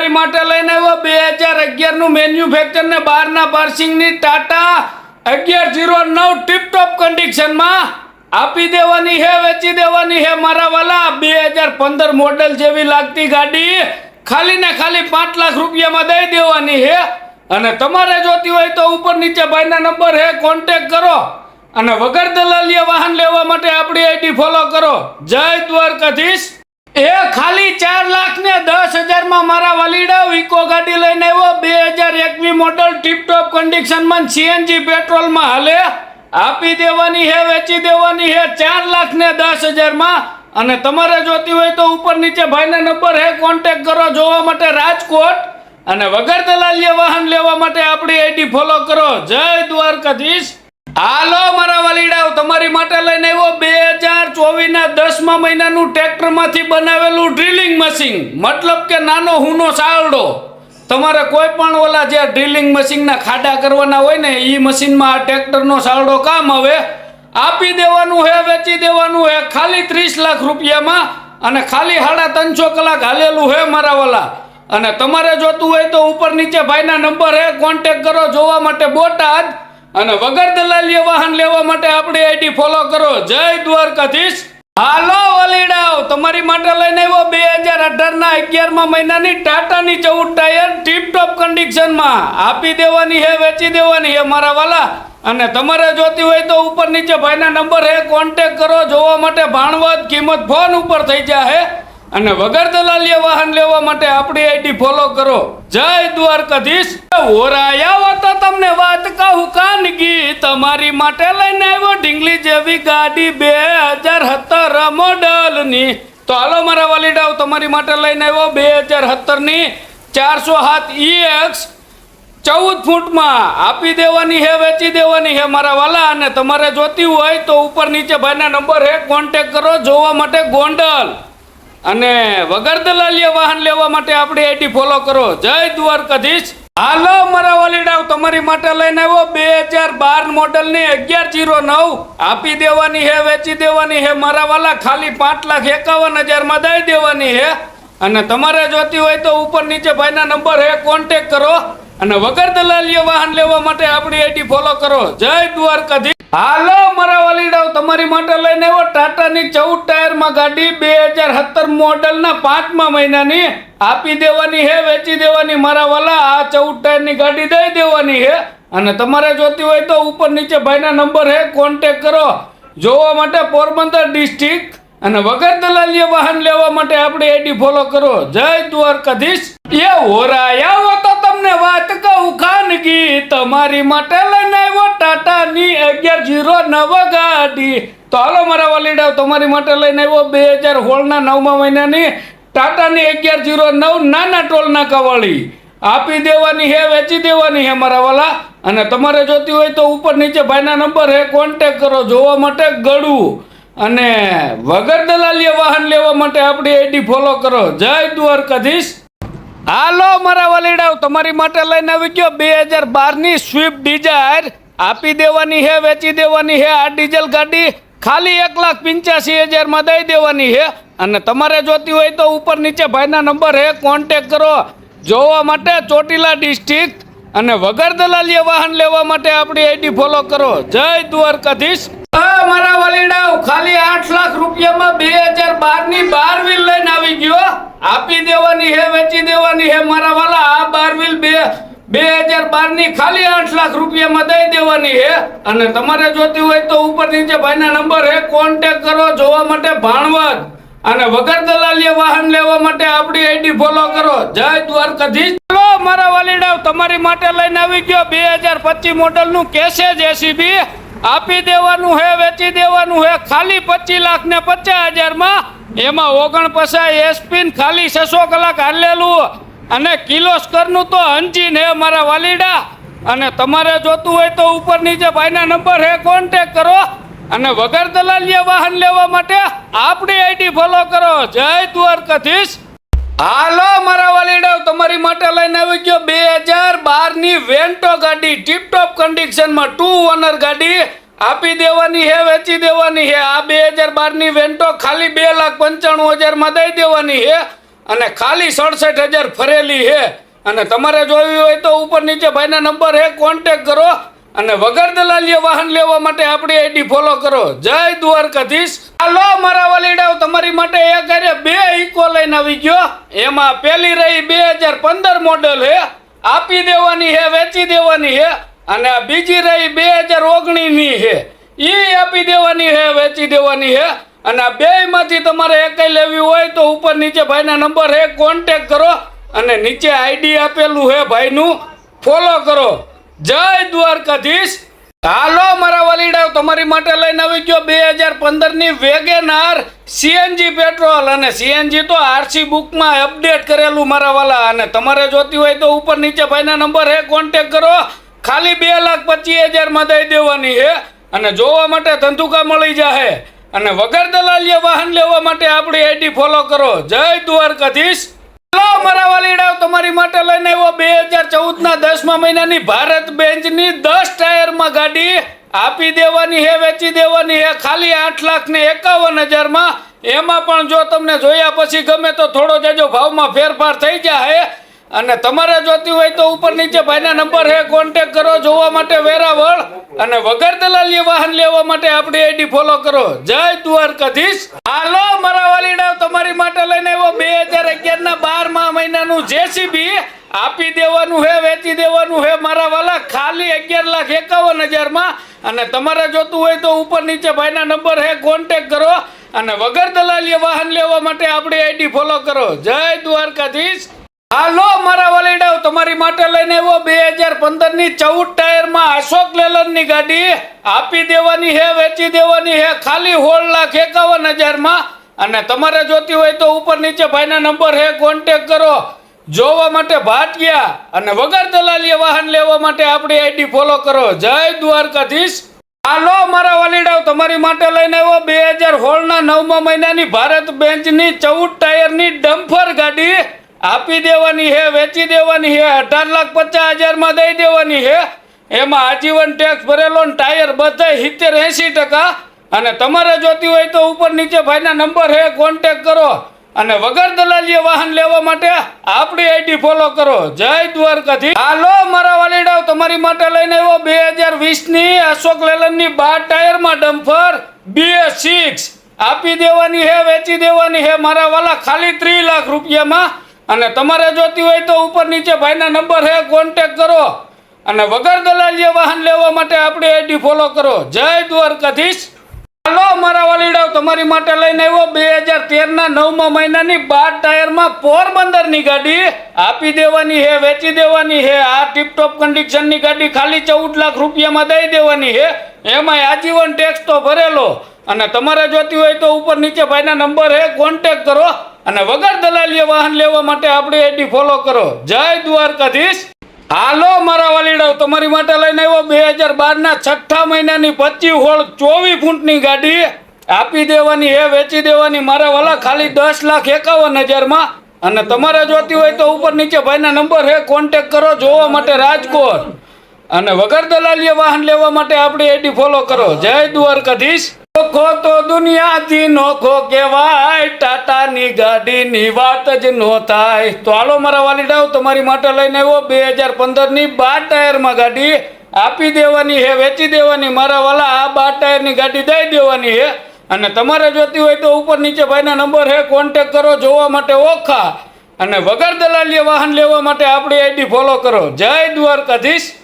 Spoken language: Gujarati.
તમારી માટે લઈને આવ્યો 2011 નું મેન્યુફેક્ચર ને 12 ના પાર્સિંગની ટાટા 1109 ટીપટોપ કન્ડિશનમાં આપી દેવાની હે, વેચી દેવાની હે મારા વાલા। 2015 મોડેલ જેવી લાગતી ગાડી ખાલી ને ખાલી 5 લાખ રૂપિયામાં દઈ દેવાની હે। અને તમારે જોતી હોય તો ઉપર નીચે ભાઈના નંબર હે, કોન્ટેક્ટ કરો અને વગર દલાલીએ વાહન લેવા માટે આપણી આઈડી ફોલો કરો। જય દ્વારકાધીશ। એ ખાલી 4,10,000 માં મારા વાલીડા ઇકો ગાડી લઈને આવ્યો 2021 મોડલ ટીપટોપ કન્ડિશનમાં સીએનજી પેટ્રોલ માં હાલે। આપી દેવાની હે, વેચી દેવાની હે 4,10,000 માં। અને તમારે જોતી હોય તો ઉપર નીચે ભાઈના નંબર હે, કોન્ટેક્ટ કરો જોવા માટે રાજકોટ અને વગર દલાલીએ વાહન લેવા માટે આપણી આઈડી ફોલો કરો। જય દ્વારકાધીશ। હાલો મારા વાલીડાઓ, તમારી માટે લઈને આવ્યો 2024 ના 10મા મહિનાનું ટ્રેક્ટર માંથી બનાવેલું ડ્રિલિંગ મશીન, મતલબ કે નાનો હુનો સાવડો। તમારે કોઈ પણ ઓલા જે ડ્રિલિંગ મશીનના ખાડા કરવાના હોય ને એ મશીનમાં આ ટ્રેક્ટરનો સાવડો કામ આવે। આપી દેવાનું હે, વેચી દેવાનું હે ખાલી 30 લાખ રૂપિયામાં અને ખાલી 350 કલાક હાલેલું હે મારા વાલા। અને તમારે જોતું હોય તો ઉપર નીચે ભાઈના નંબર હે, કોન્ટેક્ટ કરો જોવા માટે બોટાદ અને વગર દલાલીએ વાહન લેવા માટે આપણી આઈડી ફોલો કરો। જય દ્વારકાધીશ। હાલો વાલીડાઓ, તમારી માટે લઈને આવ્યો 2018 ના 11મા મહિનાની ટાટાની 14 ટાયર ટીપટોપ કન્ડિશનમાં। આપી દેવાની હે, વેચી દેવાની હે મારા વાલા। અને તમારે જોતી હોય તો ઉપર નીચે ભાઈના નંબર હે, કોન્ટેક્ટ કરો જોવા માટે ભાણવડ। કિંમત ફોન ઉપર થઈ જાય અને વગર દલાલીએ વાહન લેવા માટે આપણી આઈડી ફોલો કરો। જય દ્વારકાધીશ। ઓરાયા તો તમને વાત કહું કાનગી, તમારી માટે લઈને આવ્યો ઢીંગલી જેવી ગાડી 2017 મોડલની। તો હાલો મારા વાલીડાઓ, તમારી માટે લઈને આવ્યો 2017 ની 407 EX 14 ફૂટમાં। આપી દેવાની હે, વેચી દેવાની હે મારા વાલા। અને તમારે જોતી હોય તો ઉપર નીચે ભાઈના નંબર હે, કોન્ટેક્ટ કરો જોવા માટે ગોંડલ અને વગર દલાલીએ વાહન લેવા માટે આપણી આઈડી ફોલો કરો। જય દ્વારકાધીશ। હાલો મારા વાલીડાઓ, તમારી માટે લઈને આવ્યો 2012 મોડલની 1109। આપી દેવાની હે, વેચી દેવાની હે મારા વાલા। ખાલી 5,51,000 માં દઈ દેવાની હે। અને તમારે જોતી હોય તો ઉપર નીચે ભાઈના નંબર હે, કોન્ટેક્ટ કરો અને વગર દલાલીએ વાહન લેવા માટે આપણી આઈડી ફોલો કરો। જય દ્વારકાધીશ। હાલો મારા વાલીડાઓ, તમારી માટે લઈને આવ્યો ટાટાની 14 ટાયરમાં ગાડી 2017 મોડલના 5મા મહિનાની। આપી દેવાની હે, વેચી દેવાની મારા વાલા। આ 14 ટાયરની ગાડી દઈ દેવાની હે। અને તમારે જોતી હોય તો ઉપર નીચે ભાઈના નંબર હે, કોન્ટેક્ટ કરો જોવા માટે પોરબંદર ડિસ્ટ્રિક્ટ અને વગર દલાલીએ વાહન લેવા માટે આપણી આઈડી ફોલો કરો। જય દ્વારકાધીશ। એ ઓરાયા તો તમને વાત કહું ખાનગી, તમારી માટે લઈને આવ્યો ટાટાની 1109 ગાડી। તો હાલો મારા વાલીડાઓ, તમારી માટે લઈને આવ્યો 2016 ના 9મા મહિનાની ટાટાની 1109 નાના ટોલના કવાળી। આપી દેવાની હે, વેચી દેવાની હે મારા વાલા। અને તમારે જોતી હોય તો ઉપર નીચે ભાઈના નંબર હે, કોન્ટેક્ટ કરો જોવા માટે ગળું અને વગર દલાલીએ વાહન લેવા માટે આપણી આઈડી ફોલો કરો। જય દ્વારકાધીશ। હાલો મારા વાલીડાઓ, તમારી માટે લઈને આવી ગયો 2012 ની સ્વિફ્ટ ડિઝાયર। આપી દેવાની હે, વેચી દેવાની હે આ ડીઝલ ગાડી ખાલી 1,85,000 માં દઈ દેવાની હે। અને તમારે જોતી હોય તો ઉપર નીચે ભાઈના નંબર હે, કોન્ટેક્ટ કરો જોવા માટે ચોટીલા ડિસ્ટ્રિક્ટ અને વગર દલાલીએ વાહન લેવા માટે આપણી આઈડી ફોલો કરો। જય દ્વારકાધીશ। મારા વાલીડાઓ, ખાલી 8 લાખ રૂપિયામાં 2012 ની 12 વ્હીલ લઈને આવી ગયો। આપી દેવાની હે, વેચી દેવાની હે મારા વાલા। આ 12 વ્હીલ 2012 ની ખાલી 8 લાખ રૂપિયામાં દઈ દેવાની હે। અને તમારે જોતી હોય તો ઉપર નીચે ભાઈના નંબર હે, કોન્ટેક્ટ કરો જોવા માટે ભાણવડ અને વગર દલાલીએ વાહન લેવા માટે આપણી આઈડી ફોલો કરો। જય દ્વારકાધીશ। મારા વાલીડાઓ, તમારી માટે લઈને આવી ગયો 2025 મોડલનું કેસે જેસીબી। આપી દેવાનું હે, વેચી દેવાનું હે ખાલી 25,50,000 માં। એમાં 49 એસપી ખાલી 600 કલાક હાલેલું અને કિર્લોસ્કરનું તો એન્જિન હે મારા વાલીડા। અને તમારે જોતું હોય તો ઉપર નીચે ભાઈના નંબર હે, કોન્ટેક્ટ કરો અને વગર દલાલીએ વાહન લેવા માટે આપણી આઈડી ફોલો કરો। જય દ્વારકાધીશ। હાલો મારા વાલીડાઓ, તમારી માટે લઈને આવી ગયો 2012 ની વેન્ટો ગાડી ટીપટોપ કન્ડિશનમાં 2 ઓનર ગાડી। આપી દેવાની હે, વેચી દેવાની હે। આ 2012 ની વેન્ટો ખાલી 2,95,000 માં દઈ દેવાની હે। અને ખાલી 67,000 ફરેલી છે. અને તમારે જોવી હોય તો ઉપર નીચે ભાઈના નંબર છે, કોન્ટેક કરો. અને વગર દલાલીએ વાહન લેવા માટે આપણી આઈડી ફોલો કરો. જય દ્વારકાધીશ. હાલો મારા વાલીડાઓ, તમારી માટે એક હારે 2 ઇકો લઈને આવી ગયો. એમાં પેલી રહી 2015 મોડેલ છે, આપી દેવાની છે, વેચી દેવાની છે. અને આ બીજી રહી 2019 ની છે, ઈ આપી દેવાની છે, વેચી દેવાની છે. અને આ બેયમાંથી તમારે એકઈ લેવી હોય તો ઉપર નીચે ભાઈના નંબર છે, કોન્ટેક કરો. અને નીચે આઈડી આપેલું છે ભાઈનું, ફોલો કરો. જય દ્વારકાધીશ. હાલો મારા વાલીડાઓ, તમારી માટે લઈને આવી ગયો 2015 ની વેગેનાર સીએનજી પેટ્રોલ. અને સીએનજી તો આરસી બુકમાં અપડેટ કરેલું મારા વાલા. અને તમારે જોતી હોય તો ઉપર નીચે ભાઈના નંબર છે, કોન્ટેક કરો. ખાલી 2,25,000 માં દઈ દેવાની છે. અને જોવા માટે ધંધુકા મળી જાય. અને વગર દલાલીએ વાહન લેવા માટે આપણી આઈડી ફોલો કરો. જય દ્વારકાધીશ. હાલો મારા વાલીડાઓ, તમારી માટે લઈને આવ્યો 2014 ના 10મા મહિનાની ભારત બેન્ચની 10 ટાયરમાં ગાડી. આપી દેવાની છે, વેચી દેવાની છે, ખાલી 8,51,000 માં. એમાં પણ જો તમને જોયા પછી ગમે તો થોડો જાજો ભાવમાં ફેરફાર થઈ જાય. અને તમારે જોતી હોય તો ઉપર નીચે ભાઈના નંબર છે, કોન્ટેક કરો. જોવા માટે વેરાવળ. અને વગર દલાલીએ વાહન લેવા માટે આપણી આઈડી ફોલો કરો. જય દ્વારકાધીશ. હાલો મારા વાલીડાઓ, તમારી માટે લઈને આવ્યો 2011 ના 12મા મહિનાનું જેસીબી. આપી દેવાનું છે, વેચી દેવાનું છે મારા વાલા, ખાલી 11,51,000 માં. અને તમારે જોતું હોય તો ઉપર નીચે ભાઈના નંબર છે, કોન્ટેક કરો. અને વગર દલાલીએ વાહન લેવા માટે આપણી આઈડી ફોલો કરો. જય દ્વારકાધીશ. હાલો મારા વાલીડાઓ, તમારી માટે લઈને આવ્યો 2015 ની 14 ટાયરમાં અશોક લેલનની ગાડી. આપી દેવાની છે, વેચી દેવાની છે, ખાલી 16,51,000 માં. અને તમારે જોતી હોય તો ઉપર નીચે ભાઈના નંબર છે, કોન્ટેક કરો. જોવા માટે ભાટિયા. અને વગર દલાલીએ વાહન લેવા માટે આપણી આઈડી ફોલો કરો. જય દ્વારકાધીશ. હાલો મારા વાલીડાઓ, તમારી માટે લઈને આવ્યો 2016 ના 9મા મહિનાની ભારત બેન્ચની 14 ટાયરની ડમ્ફર ગાડી. આપી દેવાની છે, વેચી દેવાની છે, 18,50,000 માં દઈ દેવાની છે. એમાં આજીવન ટેક્સ ભરેલો, ટાયર બધા 70-80%. અને તમારે જોતી હોય તો ઉપર નીચે ભાઈના નંબર છે, કોન્ટેક કરો. અને વગર દલાલીએ વાહન લેવા માટે આપણી આઈડી ફોલો કરો. જય દ્વારકાધીશ. હાલો મારા વાલીડાઓ, તમારી માટે લઈને આવ્યો 2020 ની અશોક લેલનની 12 ટાયરમાં ડમ્ફર BS6. આપી દેવાની છે, વેચી દેવાની છે મારા વાલા, ખાલી 3 લાખ રૂપિયામાં. અને તમારે જોતી હોય તો ઉપર નીચે ભાઈના નંબર છે, કોન્ટેક કરો. અને વગર દલાલીએ વાહન લેવા માટે આપણી આઈડી ફોલો કરો. જય દ્વારકાધીશ. હાલો મારા વાલીડાઓ, તમારી માટે લઈને આવ્યો 2013 ના 9મા મહિનાની 12 ટાયરમાં પોરબંદરની ગાડી. આપી દેવાની છે, વેચી દેવાની છે. આ ટીપટોપ કન્ડિશનની ગાડી ખાલી 14 લાખ રૂપિયામાં દઈ દેવાની છે. એમાં આજીવન ટેક્સ તો ભરેલો. અને તમારે જોતી હોય તો ઉપર નીચે ભાઈના નંબર છે, કોન્ટેક કરો. અને વગર દલાલીએ વાહન લેવા માટે આપણી આઈડી ફોલો કરો. જય દ્વારકાધીશ. હાલો મારા વાલીડાઓ, તમારી માટે લઈને આવ્યો 2012 ના 6ઠા મહિનાની 25 હોળ 24 ફૂટની ગાડી. આપી દેવાની છે, વેચી દેવાની મારા વાલા, ખાલી 10,51,000 માં. અને તમારે જોતી હોય તો ઉપર નીચે ભાઈના નંબર છે, કોન્ટેક કરો. જોવા માટે રાજકોટ. અને વગર દલાલીએ વાહન લેવા માટે આપણી આઈડી ફોલો કરો. જય દ્વારકાધીશ. નોખો તો દુનિયાથી નોખો કહેવાય, ટાટાની ગાડીની વાત જ નો થાય. તો હાલો મારા વાલીડાઓ, તમારી માટે લઈને આવ્યો 2015 ની 12 ટાયરમાં ગાડી. આપી દેવાની છે, વેચી દેવાની મારા વાલા, આ 12 ટાયરની ગાડી દઈ દેવાની છે. અને તમારે જોતી હોય તો ઉપર નીચે ભાઈના નંબર છે, કોન્ટેક કરો. જોવા માટે ઓખા. અને વગર દલાલીએ વાહન લેવા માટે આપણી આઈડી ફોલો કરો. જય દ્વારકાધીશ.